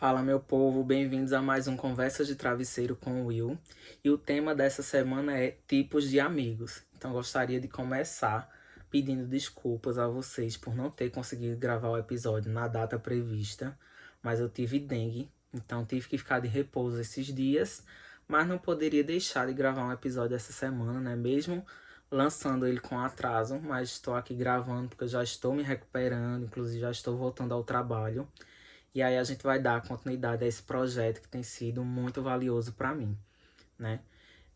Fala, meu povo, bem-vindos a mais um Conversas de Travesseiro com o Will. E o tema dessa semana é tipos de amigos. Então, gostaria de começar pedindo desculpas a vocês por não ter conseguido gravar o episódio na data prevista, mas eu tive dengue, então tive que ficar de repouso esses dias, mas não poderia deixar de gravar um episódio essa semana, né? Mesmo lançando ele com atraso, mas estou aqui gravando porque eu já estou me recuperando, inclusive já estou voltando ao trabalho. E aí a gente vai dar continuidade a esse projeto que tem sido muito valioso para mim, né?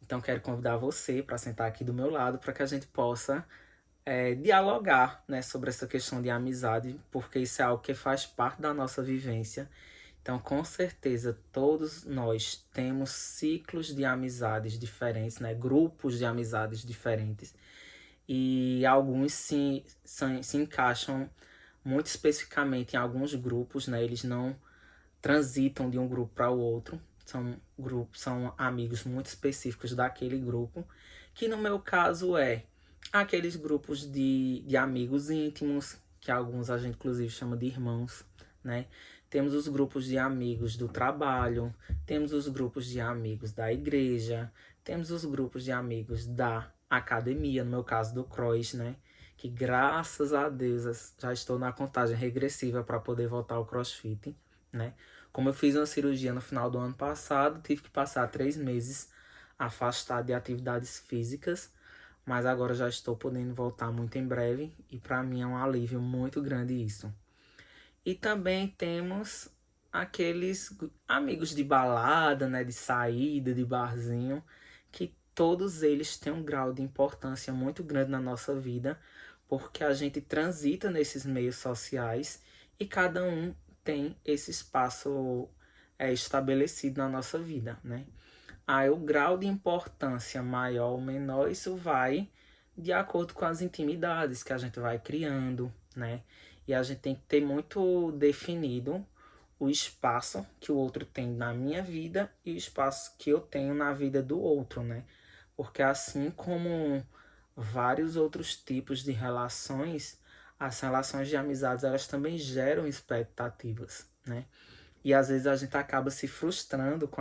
Então quero convidar você para sentar aqui do meu lado para que a gente possa dialogar, né, sobre essa questão de amizade, porque isso é algo que faz parte da nossa vivência. Então, com certeza, todos nós temos ciclos de amizades diferentes, né? Grupos de amizades diferentes. E alguns se encaixam muito especificamente em alguns grupos, né? Eles não transitam de um grupo para o outro. São amigos muito específicos daquele grupo, que no meu caso é aqueles grupos de amigos íntimos, que alguns a gente inclusive chama de irmãos, né? Temos os grupos de amigos do trabalho, temos os grupos de amigos da igreja, temos os grupos de amigos da academia, no meu caso do cross, né? Que graças a Deus já estou na contagem regressiva para poder voltar ao CrossFit, né? Como eu fiz uma cirurgia no final do ano passado, tive que passar 3 meses afastado de atividades físicas, mas agora já estou podendo voltar muito em breve e para mim é um alívio muito grande isso. E também temos aqueles amigos de balada, né, de saída, de barzinho, que todos eles têm um grau de importância muito grande na nossa vida, porque a gente transita nesses meios sociais e cada um tem esse espaço estabelecido na nossa vida, né? Aí o grau de importância maior ou menor, isso vai de acordo com as intimidades que a gente vai criando, né? E a gente tem que ter muito definido o espaço que o outro tem na minha vida e o espaço que eu tenho na vida do outro, né? Porque assim como vários outros tipos de relações, as relações de amizades, elas também geram expectativas, né? E às vezes a gente acaba se frustrando com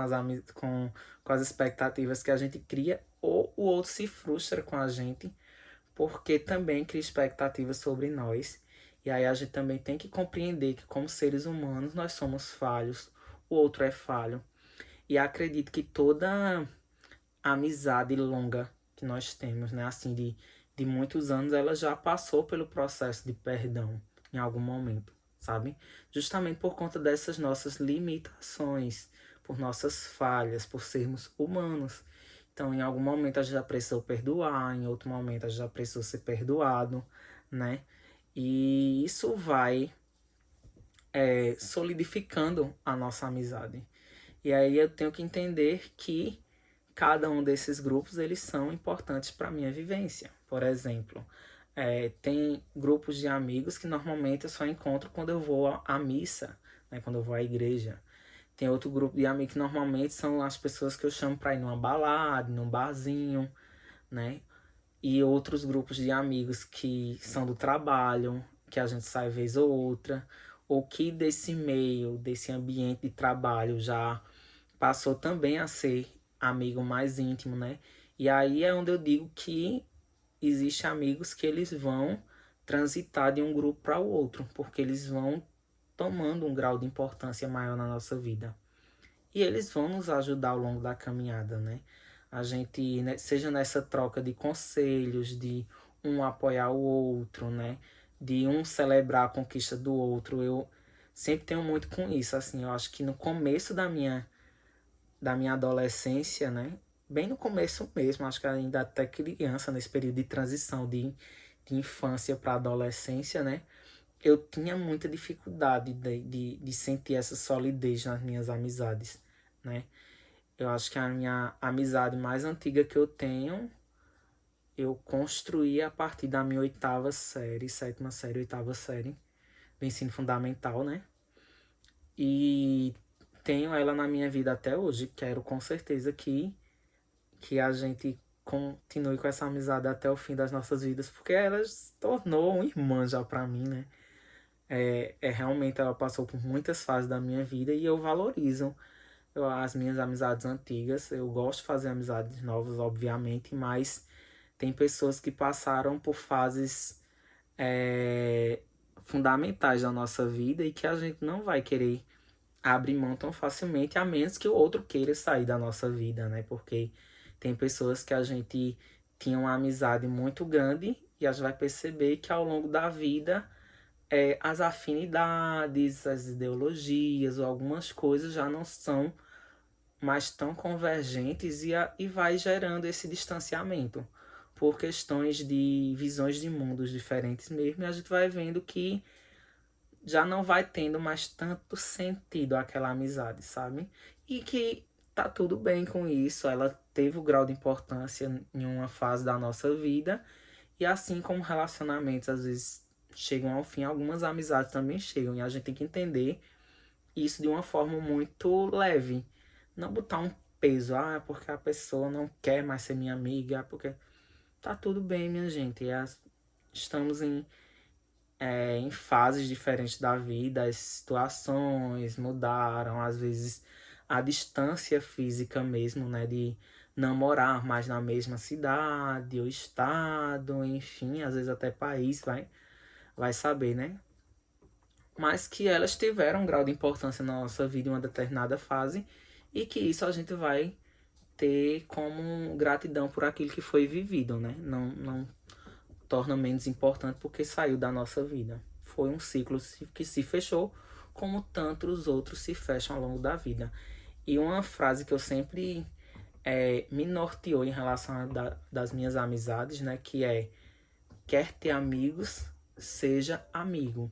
as expectativas que a gente cria, ou o outro se frustra com a gente, porque também cria expectativas sobre nós. E aí a gente também tem que compreender que, como seres humanos, nós somos falhos, o outro é falho. E acredito que toda amizade longa que nós temos, né, assim, de muitos anos, ela já passou pelo processo de perdão em algum momento, sabe? Justamente por conta dessas nossas limitações, por nossas falhas, por sermos humanos. Então, em algum momento a gente já precisou perdoar, em outro momento a gente já precisou ser perdoado, né? E isso vai solidificando a nossa amizade. E aí eu tenho que entender que cada um desses grupos eles são importantes para a minha vivência. Por exemplo, tem grupos de amigos que normalmente eu só encontro quando eu vou à missa, né, quando eu vou à igreja. Tem outro grupo de amigos que normalmente são as pessoas que eu chamo para ir numa balada, num barzinho, né? E outros grupos de amigos que são do trabalho, que a gente sai vez ou outra, ou que desse meio, desse ambiente de trabalho já passou também a ser amigo mais íntimo, né? E aí é onde eu digo que existe amigos que eles vão transitar de um grupo para o outro, porque eles vão tomando um grau de importância maior na nossa vida. E eles vão nos ajudar ao longo da caminhada, né? A gente, né, seja nessa troca de conselhos, de um apoiar o outro, né? De um celebrar a conquista do outro. Eu sempre tenho muito com isso, assim. Eu acho que no começo da minha adolescência, né? Bem no começo mesmo, acho que ainda até criança, nesse período de transição de infância para adolescência, né? Eu tinha muita dificuldade de sentir essa solidez nas minhas amizades, né? Eu acho que a minha amizade mais antiga que eu tenho, eu construí a partir da minha oitava série, sétima série, oitava série do ensino fundamental, né? E tenho ela na minha vida até hoje. Quero com certeza que a gente continue com essa amizade até o fim das nossas vidas, porque ela se tornou uma irmã já pra mim, né? Realmente ela passou por muitas fases da minha vida e eu valorizo as minhas amizades antigas. Eu gosto de fazer amizades novas, obviamente, mas tem pessoas que passaram por fases é, fundamentais da nossa vida e que a gente não vai querer abrir mão tão facilmente, a menos que o outro queira sair da nossa vida, né? Porque tem pessoas que a gente tinha uma amizade muito grande e a gente vai perceber que ao longo da vida as afinidades, as ideologias ou algumas coisas já não são mais tão convergentes e vai gerando esse distanciamento por questões de visões de mundos diferentes mesmo, e a gente vai vendo que já não vai tendo mais tanto sentido aquela amizade, sabe? E que tá tudo bem com isso, ela teve o grau de importância em uma fase da nossa vida, e assim como relacionamentos às vezes chegam ao fim, algumas amizades também chegam, e a gente tem que entender isso de uma forma muito leve. Não botar um peso, é porque a pessoa não quer mais ser minha amiga, porque tá tudo bem, minha gente. Estamos em fases diferentes da vida, as situações mudaram, às vezes a distância física mesmo, né, de não morar mais na mesma cidade ou estado, enfim, às vezes até país, vai saber, né? Mas que elas tiveram um grau de importância na nossa vida em uma determinada fase e que isso a gente vai ter como gratidão por aquilo que foi vivido, né? Não torna menos importante porque saiu da nossa vida. Foi um ciclo que se fechou, como tantos outros se fecham ao longo da vida. E uma frase que eu sempre me norteou em relação das minhas amizades, né? Que é: quer ter amigos, seja amigo.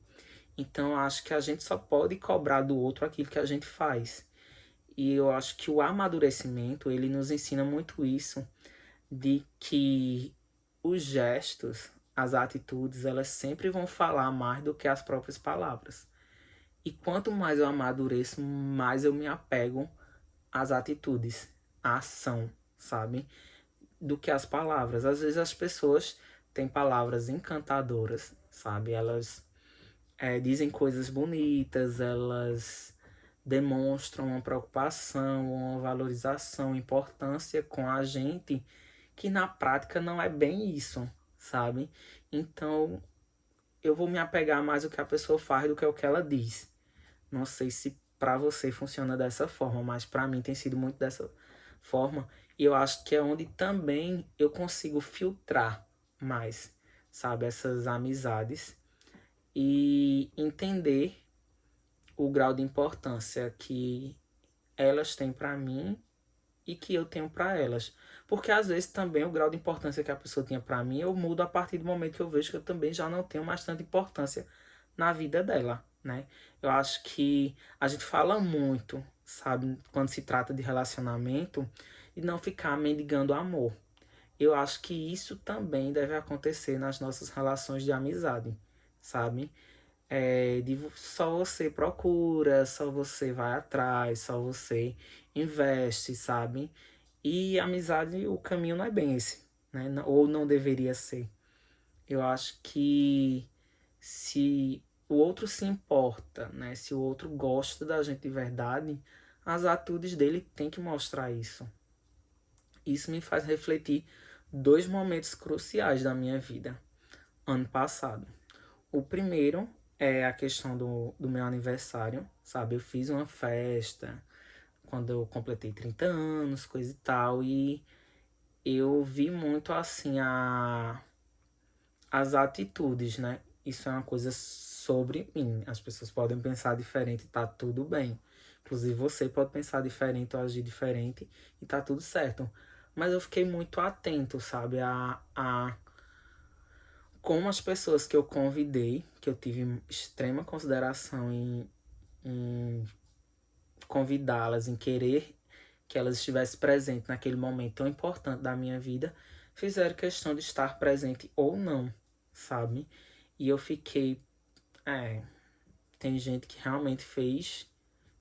Então, eu acho que a gente só pode cobrar do outro aquilo que a gente faz. E eu acho que o amadurecimento, ele nos ensina muito isso, de que os gestos, as atitudes, elas sempre vão falar mais do que as próprias palavras. E quanto mais eu amadureço, mais eu me apego às atitudes, à ação, sabe? Do que às palavras. Às vezes as pessoas têm palavras encantadoras, sabe? Elas dizem coisas bonitas, elas demonstram uma preocupação, uma valorização, importância com a gente, que na prática não é bem isso, sabe? Então eu vou me apegar mais ao que a pessoa faz do que ao que ela diz. Não sei se para você funciona dessa forma, mas para mim tem sido muito dessa forma. E eu acho que é onde também eu consigo filtrar mais, sabe, essas amizades e entender o grau de importância que elas têm para mim e que eu tenho para elas. Porque às vezes também o grau de importância que a pessoa tinha para mim, eu mudo a partir do momento que eu vejo que eu também já não tenho mais tanta importância na vida dela, né? Eu acho que a gente fala muito, sabe, quando se trata de relacionamento e não ficar mendigando amor. Eu acho que isso também deve acontecer nas nossas relações de amizade, sabe? Só você procura, só você vai atrás, só você investe, sabe? E amizade, o caminho não é bem esse, né? Ou não deveria ser. Eu acho que se o outro se importa, né? Se o outro gosta da gente de verdade, as atitudes dele tem que mostrar isso. Isso me faz refletir dois momentos cruciais da minha vida, ano passado. O primeiro é a questão do meu aniversário, sabe? Eu fiz uma festa quando eu completei 30 anos, coisa e tal, e eu vi muito assim as atitudes, né? Isso é uma coisa sobre mim. As pessoas podem pensar diferente, tá tudo bem. Inclusive você pode pensar diferente ou agir diferente e tá tudo certo. Mas eu fiquei muito atento, sabe? A como as pessoas que eu convidei, que eu tive extrema consideração em convidá-las, em querer que elas estivessem presentes naquele momento tão importante da minha vida, fizeram questão de estar presente ou não, sabe? E eu fiquei, é, tem gente que realmente fez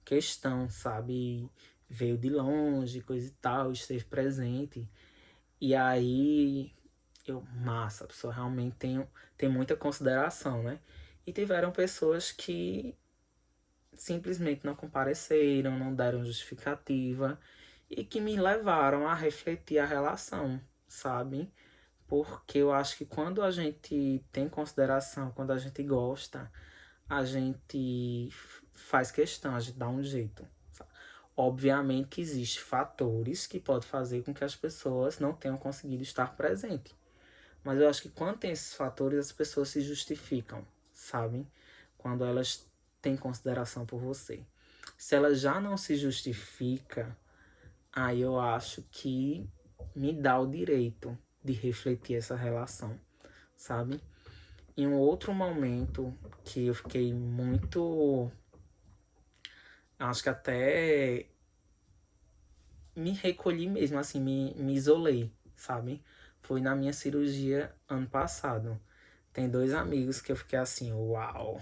questão, sabe? E veio de longe, coisa e tal, esteve presente. E aí massa, a pessoa realmente tem muita consideração, né? E tiveram pessoas que simplesmente não compareceram, não deram justificativa e que me levaram a refletir a relação, sabe? Porque eu acho que quando a gente tem consideração, quando a gente gosta, a gente faz questão, a gente dá um jeito. Sabe? Obviamente que existem fatores que podem fazer com que as pessoas não tenham conseguido estar presentes. Mas eu acho que quando tem esses fatores, as pessoas se justificam, sabe? Quando elas têm consideração por você. Se ela já não se justifica, aí eu acho que me dá o direito de refletir essa relação, sabe? Em um outro momento que eu fiquei muito, acho que até me recolhi mesmo, assim, me isolei, sabe? Foi na minha cirurgia ano passado. Tem dois amigos que eu fiquei assim, uau,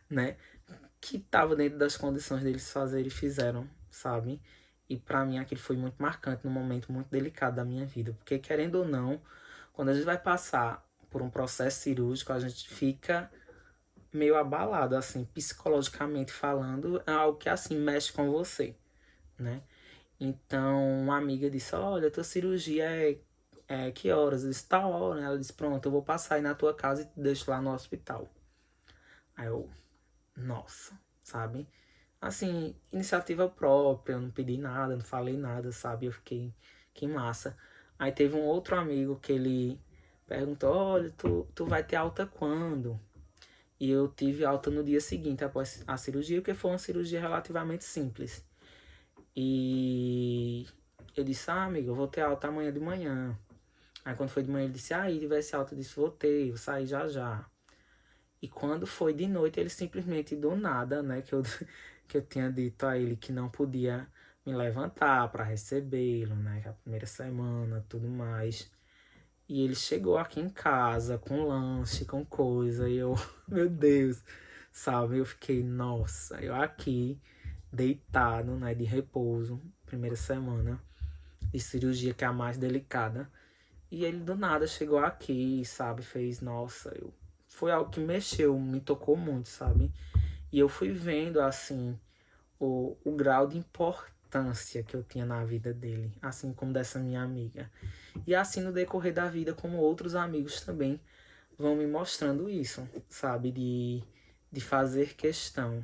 né? Que tava dentro das condições deles fazerem e fizeram, sabe? E pra mim aquilo foi muito marcante num momento muito delicado da minha vida. Porque querendo ou não, quando a gente vai passar por um processo cirúrgico, a gente fica meio abalado, assim, psicologicamente falando, é algo que assim mexe com você, né? Então, uma amiga disse: Olha, tua cirurgia é que horas? Eu disse: Tal hora. Ela disse: Pronto, eu vou passar aí na tua casa e te deixo lá no hospital. Aí eu, nossa, sabe? Assim, iniciativa própria, eu não pedi nada, não falei nada, sabe? Eu fiquei, que massa. Aí teve um outro amigo que ele perguntou: Olha, tu vai ter alta quando? E eu tive alta no dia seguinte após a cirurgia, porque foi uma cirurgia relativamente simples. E eu disse: Ah, amigo, eu vou ter alta amanhã de manhã. Aí quando foi de manhã ele disse: Ah, e tivesse alta, eu disse: Vou ter, vou sair já já. E quando foi de noite, ele simplesmente do nada, né, que eu tinha dito a ele que não podia me levantar para recebê-lo, né, a primeira semana, tudo mais. E ele chegou aqui em casa com lanche, com coisa, e eu, meu Deus, sabe? Eu fiquei, nossa, eu aqui deitado, né, de repouso, primeira semana de cirurgia, que é a mais delicada. E ele do nada chegou aqui, sabe? Fez, nossa, eu foi algo que mexeu, me tocou muito, sabe? E eu fui vendo, assim, o grau de importância que eu tinha na vida dele, assim como dessa minha amiga. E assim no decorrer da vida, como outros amigos também vão me mostrando isso, sabe? De fazer questão.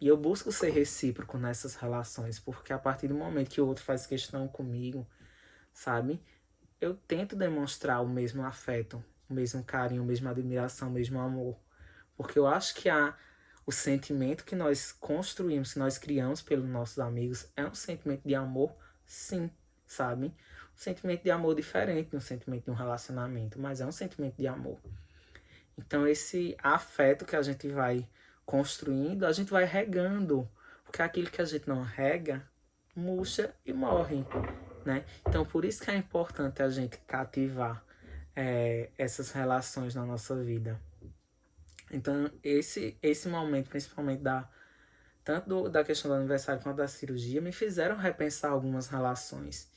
E eu busco ser recíproco nessas relações, porque a partir do momento que o outro faz questão comigo, sabe? Eu tento demonstrar o mesmo afeto, o mesmo carinho, a mesma admiração, o mesmo amor. Porque eu acho que o sentimento que nós construímos, que nós criamos pelos nossos amigos, é um sentimento de amor, sim, sabe? Um sentimento de amor diferente de um sentimento de um relacionamento, mas é um sentimento de amor. Então, esse afeto que a gente vai construindo, a gente vai regando. Porque aquilo que a gente não rega, murcha e morre, né? Então, por isso que é importante a gente cativar essas relações na nossa vida. Então, esse momento, principalmente tanto da questão do aniversário quanto da cirurgia, me fizeram repensar algumas relações.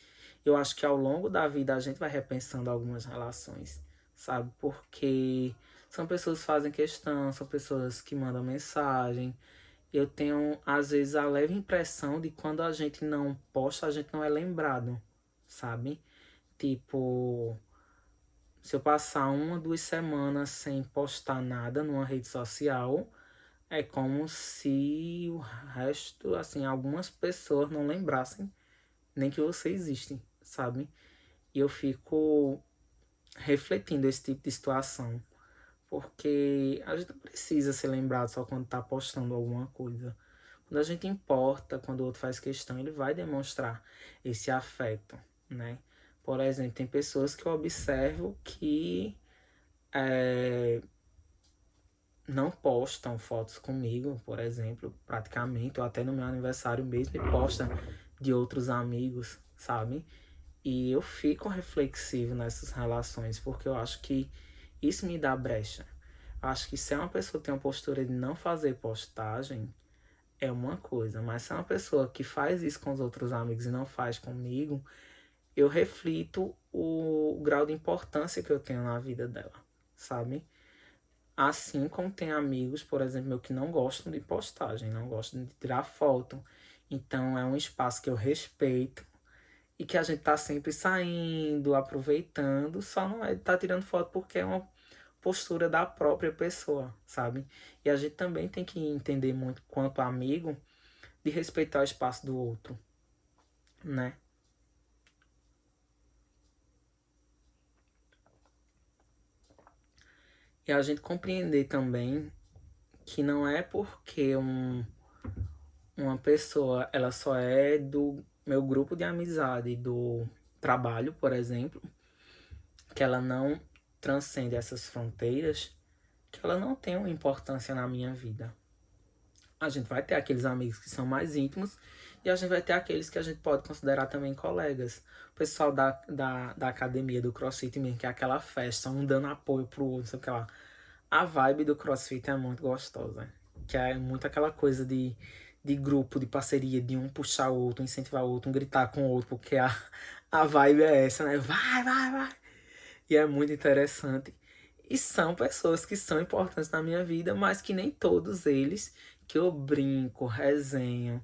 Eu acho que ao longo da vida a gente vai repensando algumas relações, sabe? Porque são pessoas que fazem questão, são pessoas que mandam mensagem. Eu tenho, às vezes, a leve impressão de quando a gente não posta, a gente não é lembrado, sabe? Tipo, se eu passar 1, 2 semanas sem postar nada numa rede social, é como se o resto, assim, algumas pessoas não lembrassem nem que você existe, sabe? E eu fico refletindo esse tipo de situação, porque a gente não precisa ser lembrado só quando tá postando alguma coisa. Quando a gente importa, quando o outro faz questão, ele vai demonstrar esse afeto, né? Por exemplo, tem pessoas que eu observo que não postam fotos comigo, por exemplo, praticamente, ou até no meu aniversário mesmo, e postam de outros amigos, sabe? E eu fico reflexivo nessas relações, porque eu acho que isso me dá brecha. Eu acho que se é uma pessoa que tem uma postura de não fazer postagem, é uma coisa, mas se é uma pessoa que faz isso com os outros amigos e não faz comigo, eu reflito o grau de importância que eu tenho na vida dela, sabe? Assim como tem amigos, por exemplo, meu, que não gostam de postagem, não gostam de tirar foto. Então é um espaço que eu respeito e que a gente tá sempre saindo, aproveitando, só não é tá tirando foto porque é uma postura da própria pessoa, sabe? E a gente também tem que entender muito, quanto amigo, de respeitar o espaço do outro, né? E a gente compreender também que não é porque uma pessoa ela só é do meu grupo de amizade, do trabalho, por exemplo, que ela não transcende essas fronteiras, que ela não tem uma importância na minha vida. A gente vai ter aqueles amigos que são mais íntimos e a gente vai ter aqueles que a gente pode considerar também colegas. O pessoal da academia, do CrossFit mesmo, que é aquela festa, um dando apoio pro outro, não sei o que lá. A vibe do CrossFit é muito gostosa. Que é muito aquela coisa de grupo, de parceria, de um puxar o outro, incentivar o outro, um gritar com o outro, porque a vibe é essa, né? Vai, vai, vai! E é muito interessante. E são pessoas que são importantes na minha vida, mas que nem todos eles que eu brinco, resenho,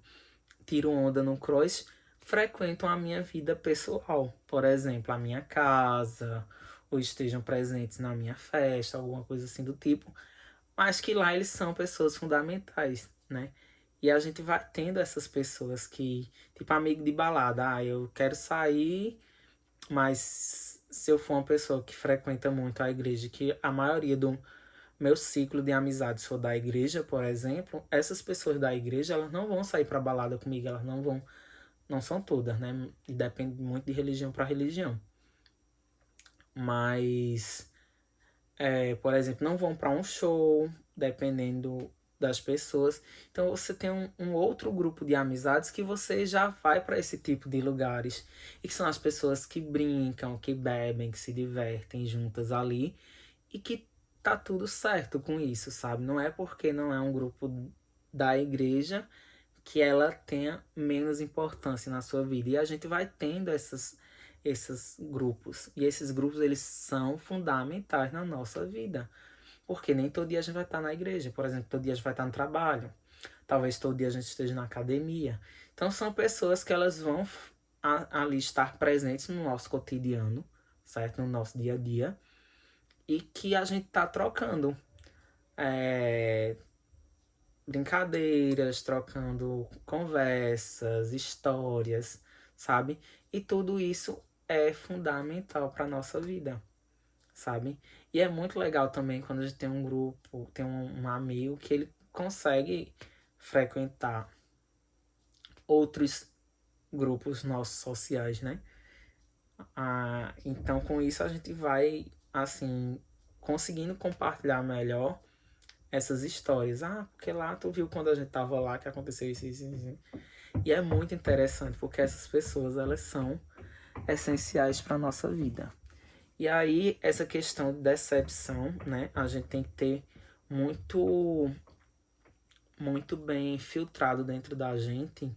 tiro onda no cross, frequentam a minha vida pessoal. Por exemplo, a minha casa, ou estejam presentes na minha festa, alguma coisa assim do tipo. Mas que lá eles são pessoas fundamentais, né? E a gente vai tendo essas pessoas que, tipo, amigo de balada, eu quero sair, mas se eu for uma pessoa que frequenta muito a igreja, que a maioria do meu ciclo de amizades for da igreja, por exemplo, essas pessoas da igreja, elas não vão sair pra balada comigo, elas não vão, não são todas, né? E depende muito de religião para religião. Mas, por exemplo, não vão para um show, dependendo das pessoas. Então você tem um outro grupo de amizades que você já vai para esse tipo de lugares. E que são as pessoas que brincam, que bebem, que se divertem juntas ali. E que tá tudo certo com isso, sabe? Não é porque não é um grupo da igreja que ela tenha menos importância na sua vida. E a gente vai tendo esses grupos. E esses grupos, eles são fundamentais na nossa vida. Porque nem todo dia a gente vai estar na igreja. Por exemplo, todo dia a gente vai estar no trabalho. Talvez todo dia a gente esteja na academia. Então, são pessoas que elas vão ali estar presentes no nosso cotidiano, certo? No nosso dia a dia. E que a gente tá trocando é, brincadeiras, trocando conversas, histórias, sabe? E tudo isso é fundamental para nossa vida, sabe? E é muito legal também quando a gente tem um grupo, tem um amigo que ele consegue frequentar outros grupos nossos sociais, né? Então com isso a gente vai assim conseguindo compartilhar melhor essas histórias. Porque lá tu viu quando a gente tava lá que aconteceu isso, isso, isso. E é muito interessante porque essas pessoas elas são essenciais para nossa vida. E aí essa questão de decepção, né? A gente tem que ter muito muito bem filtrado dentro da gente,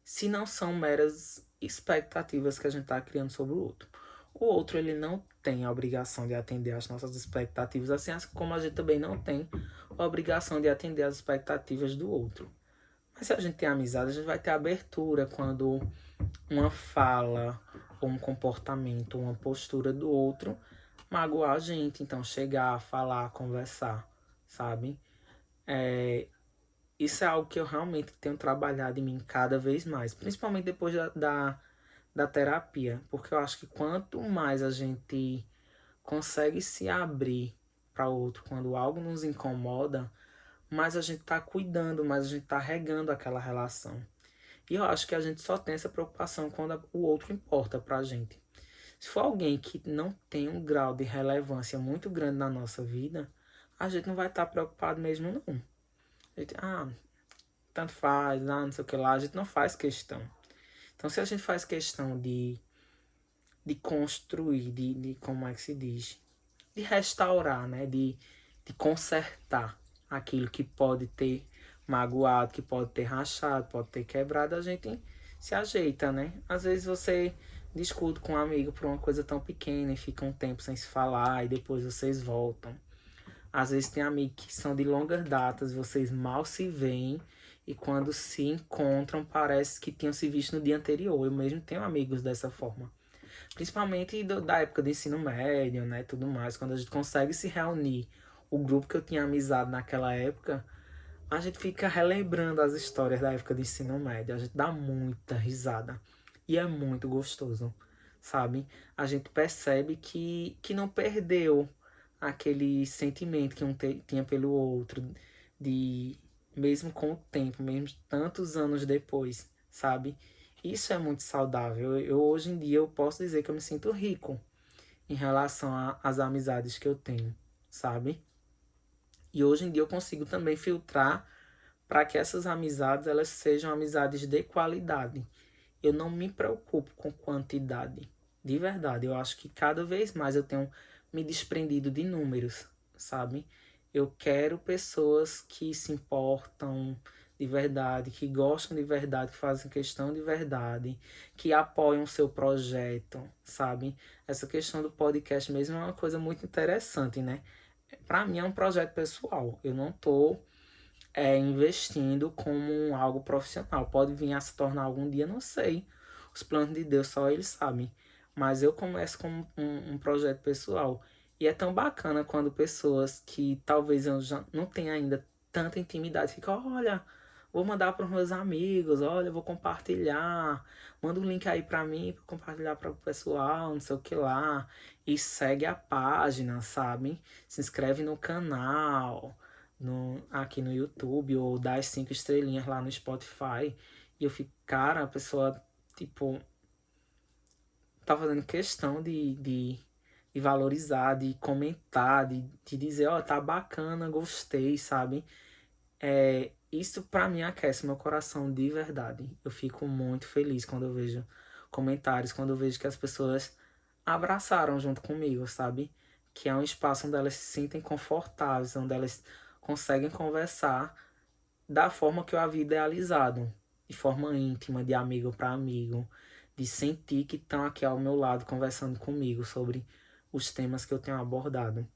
se não são meras expectativas que a gente está criando sobre o outro. O outro ele não tem a obrigação de atender às nossas expectativas, assim como a gente também não tem a obrigação de atender às expectativas do outro. Mas se a gente tem amizade, a gente vai ter abertura quando uma fala, ou um comportamento, uma postura do outro magoar a gente. Então, chegar, falar, conversar, sabe? Isso é algo que eu realmente tenho trabalhado em mim cada vez mais, principalmente depois da terapia, porque eu acho que quanto mais a gente consegue se abrir para o outro quando algo nos incomoda, mais a gente está cuidando, mais a gente está regando aquela relação. E eu acho que a gente só tem essa preocupação quando o outro importa para a gente. Se for alguém que não tem um grau de relevância muito grande na nossa vida, a gente não vai estar preocupado mesmo, não. A gente, tanto faz, não sei o que lá, a gente não faz questão. Então, se a gente faz questão de construir, de como é que se diz? De restaurar, né? De consertar aquilo que pode ter magoado, que pode ter rachado, pode ter quebrado, a gente se ajeita, né? Às vezes você discute com um amigo por uma coisa tão pequena e fica um tempo sem se falar e depois vocês voltam. Às vezes tem amigos que são de longas datas, vocês mal se veem e quando se encontram parece que tinham se visto no dia anterior. Eu mesmo tenho amigos dessa forma. Principalmente da época do ensino médio, né, tudo mais. Quando a gente consegue se reunir, o grupo que eu tinha amizade naquela época, a gente fica relembrando as histórias da época do ensino médio. A gente dá muita risada. E é muito gostoso, sabe? A gente percebe que não perdeu aquele sentimento que tinha pelo outro, de mesmo com o tempo, mesmo tantos anos depois, sabe? Isso é muito saudável. Eu hoje em dia eu posso dizer que eu me sinto rico em relação às amizades que eu tenho, sabe? E hoje em dia eu consigo também filtrar para que essas amizades elas sejam amizades de qualidade. Eu não me preocupo com quantidade. De verdade, eu acho que cada vez mais eu tenho me desprendido de números, sabe? Eu quero pessoas que se importam de verdade, que gostam de verdade, que fazem questão de verdade, que apoiam o seu projeto, sabe? Essa questão do podcast mesmo é uma coisa muito interessante, né? Para mim é um projeto pessoal. Eu não tô investindo como algo profissional. Pode vir a se tornar algum dia, não sei. Os planos de Deus só Ele sabe. Mas eu começo como um projeto pessoal. E é tão bacana quando pessoas que talvez eu já não tenha ainda tanta intimidade ficam, olha, vou mandar para os meus amigos, olha, vou compartilhar, manda um link aí para mim, para compartilhar para o pessoal, não sei o que lá. E segue a página, sabe? Se inscreve no canal aqui no YouTube ou dá as 5 estrelinhas lá no Spotify. E eu fico, cara, a pessoa, tipo, tá fazendo questão de valorizar, de comentar, de dizer, ó, tá bacana, gostei, sabe? Isso pra mim aquece meu coração de verdade. Eu fico muito feliz quando eu vejo comentários, quando eu vejo que as pessoas abraçaram junto comigo, sabe? Que é um espaço onde elas se sentem confortáveis, onde elas conseguem conversar da forma que eu havia idealizado, de forma íntima, de amigo para amigo, de sentir que estão aqui ao meu lado conversando comigo sobre os temas que eu tenho abordado.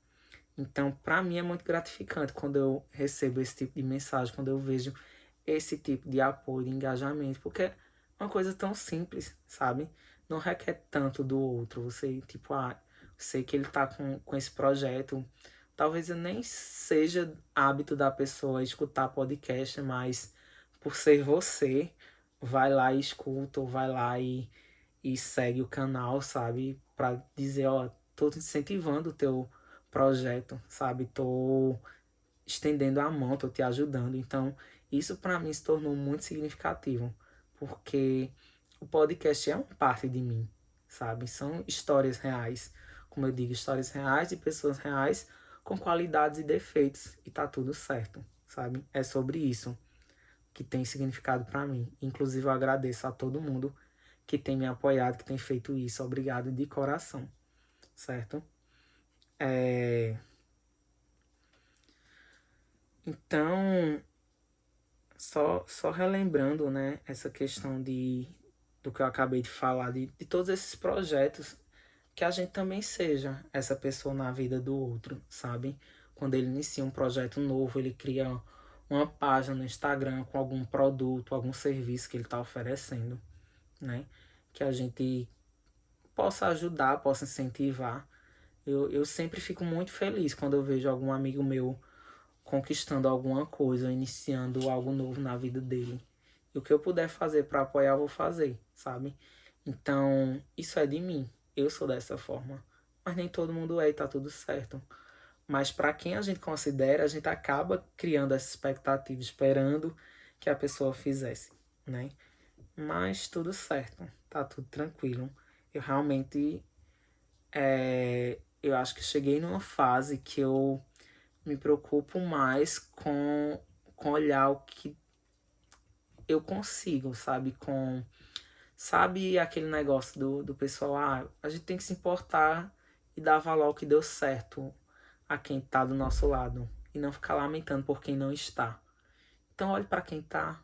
Então, para mim é muito gratificante quando eu recebo esse tipo de mensagem, quando eu vejo esse tipo de apoio, de engajamento, porque é uma coisa tão simples, sabe? Não requer tanto do outro. Você, tipo, sei que ele tá com esse projeto. Talvez eu nem seja hábito da pessoa escutar podcast, mas por ser você, vai lá e escuta, ou vai lá e segue o canal, sabe? Pra dizer, ó, tô incentivando o teu projeto, sabe? Tô estendendo a mão, tô te ajudando. Então, isso para mim se tornou muito significativo, porque o podcast é uma parte de mim, sabe? São histórias reais, como eu digo, histórias reais de pessoas reais com qualidades e defeitos e tá tudo certo, sabe? É sobre isso que tem significado para mim. Inclusive, eu agradeço a todo mundo que tem me apoiado, que tem feito isso. Obrigado de coração, certo? Então, só relembrando, né, essa questão do que eu acabei de falar, de todos esses projetos, que a gente também seja essa pessoa na vida do outro, sabe? Quando ele inicia um projeto novo, ele cria uma página no Instagram com algum produto, algum serviço que ele está oferecendo, né? Que a gente possa ajudar, possa incentivar. Eu sempre fico muito feliz quando eu vejo algum amigo meu conquistando alguma coisa, iniciando algo novo na vida dele. E o que eu puder fazer para apoiar, eu vou fazer, sabe? Então, isso é de mim. Eu sou dessa forma. Mas nem todo mundo é e tá tudo certo. Mas para quem a gente considera, a gente acaba criando essa expectativa, esperando que a pessoa fizesse, né? Mas tudo certo, tá tudo tranquilo. Eu realmente, eu acho que cheguei numa fase que eu me preocupo mais com olhar o que eu consigo, sabe? Sabe aquele negócio do pessoal, a gente tem que se importar e dar valor ao que deu certo a quem tá do nosso lado e não ficar lamentando por quem não está. Então olhe para quem tá,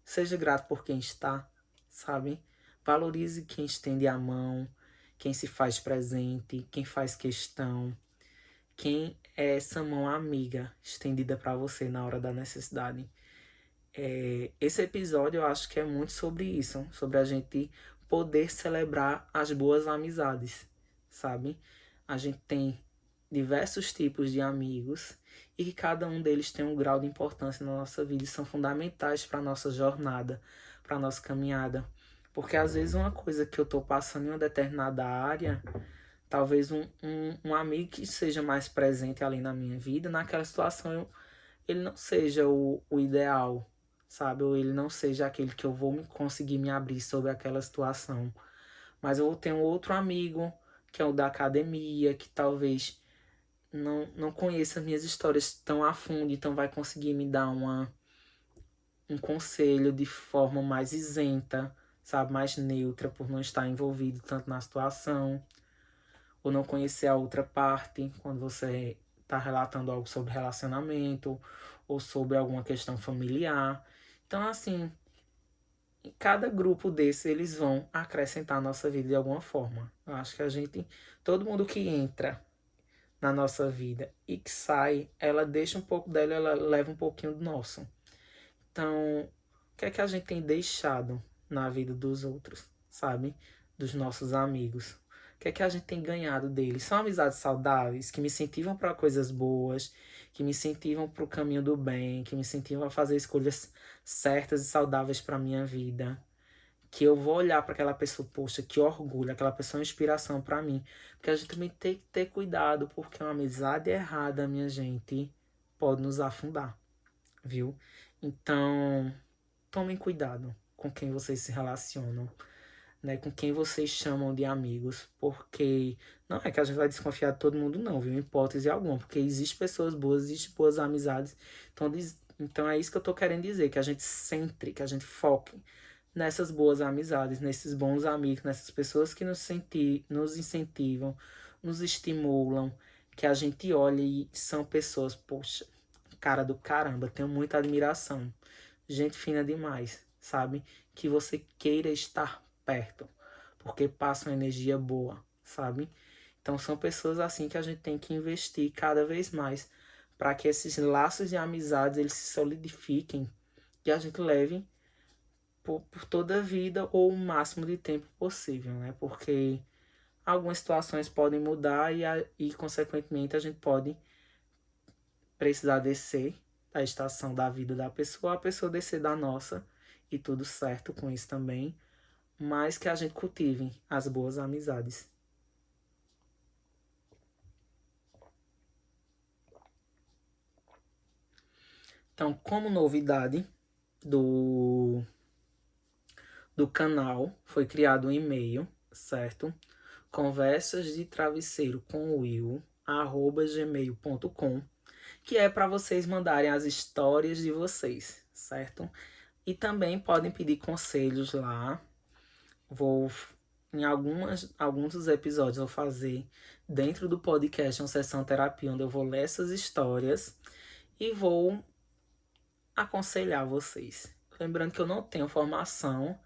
seja grato por quem está, sabe? Valorize quem estende a mão, quem se faz presente, quem faz questão, Quem é essa mão amiga estendida para você na hora da necessidade? Esse episódio eu acho que é muito sobre isso, sobre a gente poder celebrar as boas amizades, sabe? A gente tem diversos tipos de amigos e que cada um deles tem um grau de importância na nossa vida e são fundamentais para a nossa jornada, para a nossa caminhada. Porque às vezes uma coisa que eu estou passando em uma determinada área, talvez um amigo que seja mais presente ali na minha vida, naquela situação ele não seja o ideal, sabe? Ou ele não seja aquele que eu vou conseguir me abrir sobre aquela situação. Mas eu vou ter um outro amigo, que é o da academia, que talvez não conheça minhas histórias tão a fundo, então vai conseguir me dar um conselho de forma mais isenta, sabe? Mais neutra, por não estar envolvido tanto na situação, ou não conhecer a outra parte, quando você está relatando algo sobre relacionamento, ou sobre alguma questão familiar. Então, assim, em cada grupo desse, eles vão acrescentar a nossa vida de alguma forma. Eu acho que todo mundo que entra na nossa vida e que sai, ela deixa um pouco dela, ela leva um pouquinho do nosso. Então, o que é que a gente tem deixado na vida dos outros, sabe? Dos nossos amigos. O que é que a gente tem ganhado deles? São amizades saudáveis que me incentivam para coisas boas, que me incentivam para o caminho do bem, que me incentivam a fazer escolhas certas e saudáveis para a minha vida. Que eu vou olhar para aquela pessoa, poxa, que orgulho, aquela pessoa é uma inspiração para mim. Porque a gente também tem que ter cuidado, porque uma amizade errada, minha gente, pode nos afundar, viu? Então, tomem cuidado com quem vocês se relacionam, né? Com quem vocês chamam de amigos, porque não é que a gente vai desconfiar de todo mundo, não, viu? Em hipótese alguma, porque existem pessoas boas, existem boas amizades. Então é isso que eu tô querendo dizer, que a gente centre, que a gente foque nessas boas amizades, nesses bons amigos, nessas pessoas que nos incentivam, nos estimulam, que a gente olha e são pessoas, poxa, cara do caramba, tenho muita admiração. Gente fina demais, sabe? Que você queira estar perto, porque passa uma energia boa, sabe? Então são pessoas assim que a gente tem que investir cada vez mais para que esses laços de amizades eles se solidifiquem e a gente leve por toda a vida ou o máximo de tempo possível, né? Porque algumas situações podem mudar e consequentemente, a gente pode precisar descer da estação da vida da pessoa, a pessoa descer da nossa, e tudo certo com isso também, mas que a gente cultive as boas amizades. Então, como novidade do, do canal, foi criado um e-mail, certo? Conversas de travesseiro com Will, @gmail.com, que é para vocês mandarem as histórias de vocês, certo? E também podem pedir conselhos lá. Vou alguns dos episódios vou fazer dentro do podcast uma sessão terapia onde eu vou ler essas histórias e vou aconselhar vocês. Lembrando que eu não tenho formação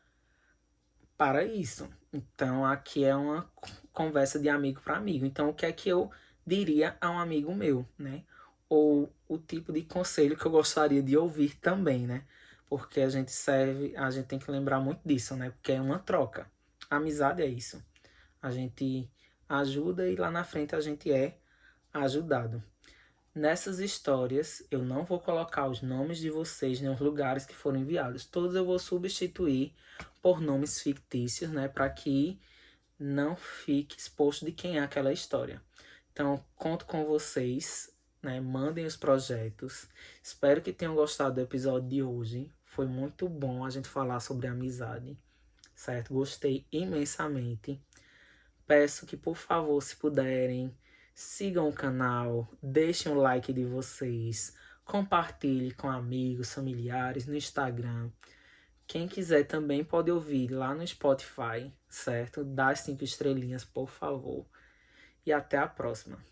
para isso. Então aqui é uma conversa de amigo para amigo. Então o que é que eu diria a um amigo meu, né? Ou o tipo de conselho que eu gostaria de ouvir também, né? Porque a gente tem que lembrar muito disso, né? Porque é uma troca. A amizade é isso. A gente ajuda e lá na frente a gente é ajudado. Nessas histórias, eu não vou colocar os nomes de vocês nem os lugares que foram enviados. Todos eu vou substituir por nomes fictícios, né? Para que não fique exposto de quem é aquela história. Então, conto com vocês, né? Mandem os projetos. Espero que tenham gostado do episódio de hoje. Foi muito bom a gente falar sobre amizade, certo? Gostei imensamente. Peço que, por favor, se puderem, sigam o canal, deixem o like de vocês, compartilhe com amigos, familiares no Instagram. Quem quiser também pode ouvir lá no Spotify, certo? Dá as 5 estrelinhas, por favor. E até a próxima.